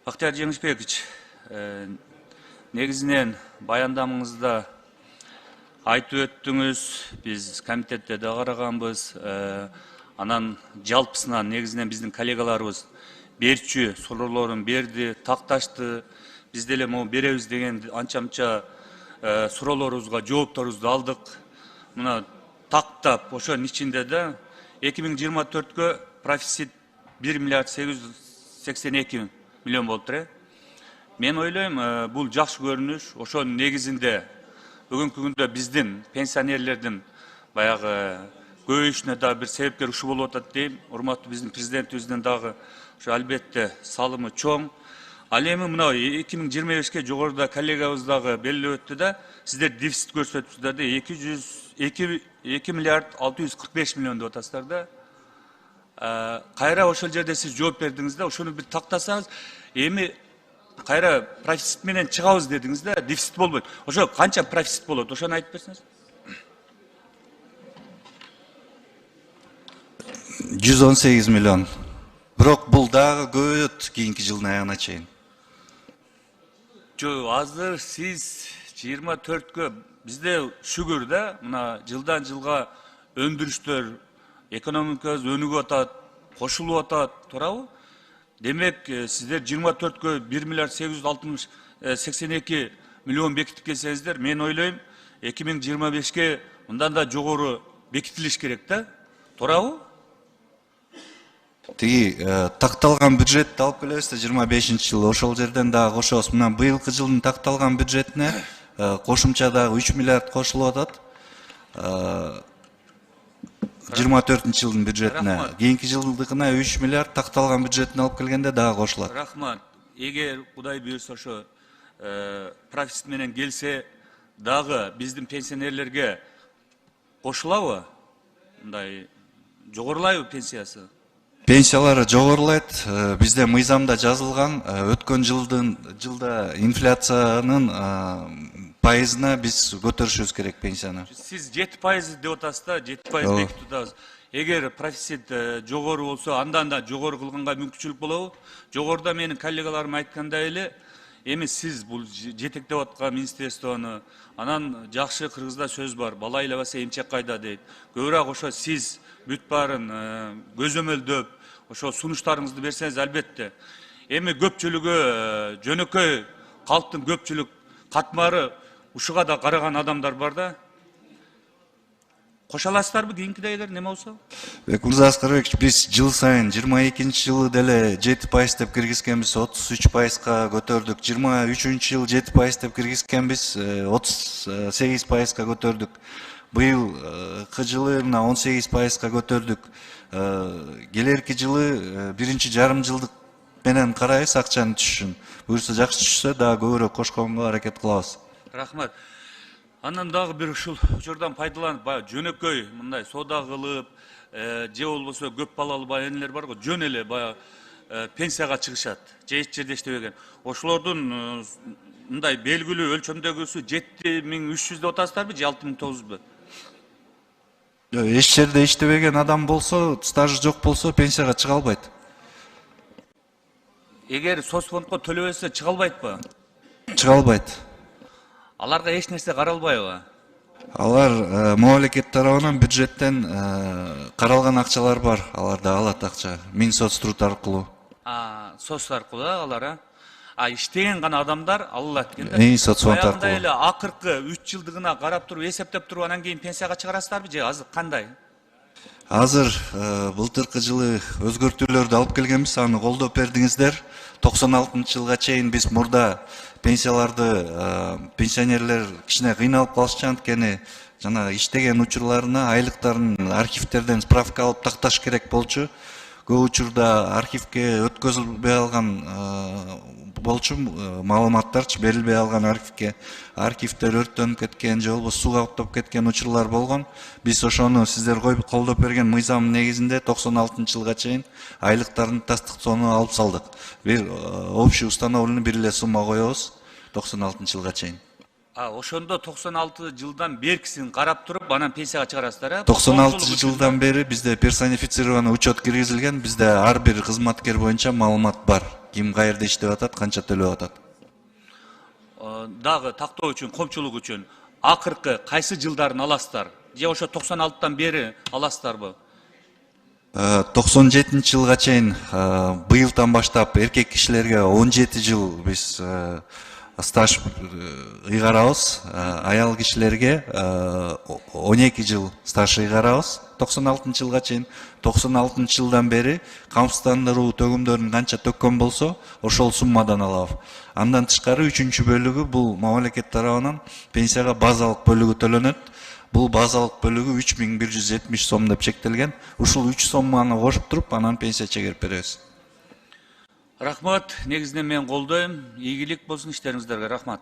Бактияр Жеңишбекович, негизинен баяндамаңызда айтып өттүңүз, биз комитетте да караганбыз. Анан жалпысынан негизинен биздин коллегаларыбыз берчү суроолорун берди, такташты. Биз деле могу беребиз деген анча-мынча суроолорубузга жоопторубузду алдык. Мына тактап, ошонун ичинде да 2024-кө профицит 1 миллиард 882 миллион болуптур. Мен ойлойм, бул жакшы көрүнүш. Ошонун негизинде бүгүнкү күндө биздин пенсионерлердин баягы көбөйүшүнө да бир себепкер ушул болуп атат дейм. Урматтуу биздин президентибиздин дагы ошо албетте салымы чоң. Ал эми мына 2025-ке жогоруда коллегабыз дагы белгилеп өттү да, сиздер дефицит көрсөтүпсүздөр да 2 миллиард 645 миллион деп атасыздар да. Кайра ошол жерде сиз жооп бердиңиз да, ошону бир тактасаңыз, эми кайра профицит менен чыгабыз дедиңиз да, дефицит болбойт. Ошо канча профицит болот, ошону айтып берсеңиз. 118 миллион. Бирок бул дагы көбөйөт кийинки жылдын аягына чейин. Жок, азыр сиз 24-кө бизде шүгүр да, мына жылдан жылга өндүрүштөр, экономикабыз өнүгүп атат, кошулуп атат, туурабы? Демек, сиздер 24-кө 1 миллиард 882 миллион бекитип келсеңиздер, мен ойлойм, 2025-ке мындан да жогору бекитилиш керек да, туурабы? Тиги такталган бюджетти алып келебиз да 25-жылы ошол жерден дагы кошобуз. Мына быйылкы жылдын такталган бюджетине кошумча дагы 3 миллиард кошулуп атат. 24-жылдын бюджетине, кийинки жылдыкына 3 миллиард такталган бюджетине алып келгенде дагы кошулат. Рахмат. Эгер Кудай буйрса ошо профицит менен келсе дагы биздин пенсионерлерге кошулабы? Мындай жогорулайбы пенсиясы? Пенсиялары жогорулайт. Бизде мыйзамда жазылган, өткөн жылда инфляциянын пайызына биз көтөрүшүбүз керек пенсияны. Сиз 7% деп атасыз да, 7% бекитип атасыз. Эгер профицит жогору болсо, андан да жогору кылганга мүмкүнчүлүк болобу? Жогоруда менин коллегаларым айткандай эле, эми сиз бул жетектеп аткан министерствону, анан жакшы кыргызда сөз бар, бала ыйлабаса эмчек кайда дейт. Көбүрөөк ошо сиз бүт баарын көзөмөлдөп, ошо сунуштарыңызды берсеңиз албетте. Эми көпчүлүгү жөнөкөй калктын көпчүлүк катмары ушуга да караган адамдар бар да. Кошо аласыздарбы кийинкиде эгер неме болсо? Бекмырза Аскарбекович, биз жыл сайын 22-жылы деле 7% деп киргизкенбиз, 33%га көтөрдүк. 23-жыл 7% деп киргизкенбиз, 38%га көтөрдүк. Быйылкы жылы 18%га көтөрдүк. Келерки жылы биринчи жарым жылдык менен карайбыз акчанын түшүшүн. Буюрса жакшы түшсө дагы көбүрөөк кошконго аракет кылабыз. Рахмат. Андан дагы бир ушул учурдан пайдаланып, жөнөкөй мындай соода кылып, же болбосо көп балалуу энелер бар го, жөн эле пенсияга чыгышат, же эч жерде иштебеген. Ошолордун мындай белгилүү өлчөмдөгүсү 7300 деп атасыздарбы, же 6900бу? Эч жерде иштебеген адам болсо, стажы жок болсо пенсияга чыга албайт. Эгер соцфондко төлөбөсө чыга албайтпы? Чыга албайт. Аларга эч нерсе каралбайбы? Алар мамлекет тарабынан бюджеттен каралган акчалар бар. Аларда алат акча. Минсоцтруд аркылуу. Соц аркылуу алар, иштеген гана адамдар алат экен да. Соцфонд аркылуу. Баягындай эле акыркы 3 жылдыгына карап туруп, эсептеп туруп, анан кийин пенсияга чыгарасыздарбы, же азыр кандай? Азыр былтыркы жылы өзгөртүүлөрдү алып келгенбиз, аны колдоп бердиңиздер. 96-жылга чейин биз мурда пенсионерлер кичине кыйналып калышчу, анткени жана иштеген учурларына айлыктарын архивтерден справка алып такташ керек болчу. Көп учурда архивке өткөзүлбөй алган болчу, маалыматтарчы берилбей алган архивтер өрттөнүп кеткен, же болбосо суу каптап кеткен учурлар болгон. Биз ошону сиздер колдоп берген мыйзамдын негизинде 96-жылга чейин айлыктардын тастыктоону алып салдык. Бир общий установленный бир эле сумма коебуз 96-жылга чейин. Ошондо 96 жылдан беркисин карап туруп, анан пенсияга чыгарасыздар, э? 96 жылдан бери бизде персонифицированный учет киргизилген, бизде ар бир кызматкер боюнча маалымат бар. Ким каерде иштеп атат, канча төлөп атат. Дагы тактоо үчүн, коомчулук үчүн акыркы кайсы жылдарын аласыздар? Же ошо 96-тан бери аласыздарбы? 97 жылга чейин быйылдан баштап эркек кишилерге 17 жыл биз стаж ыйгарабыз, аял кишилерге 12 жыл стаж ыйгарабыз. 96 жылга чейин, 96 жылдан бери камсыздандыруу төгүмдөрүн канча төккөн болсо, ошол суммадан алабыз. Андан тышкары 3-чү бөлүгү бул мамлекет тарабынан пенсияга базалык бөлүгү төлөнөт. Бул базалык бөлүгү 3170 сом деп чектелген. Ушул 3 сомманы кошуп туруп, анан пенсия чегирип беребиз. Рахмат, негизинен мен колдойм. Ийгилик болсун иштериңиздерге. Рахмат.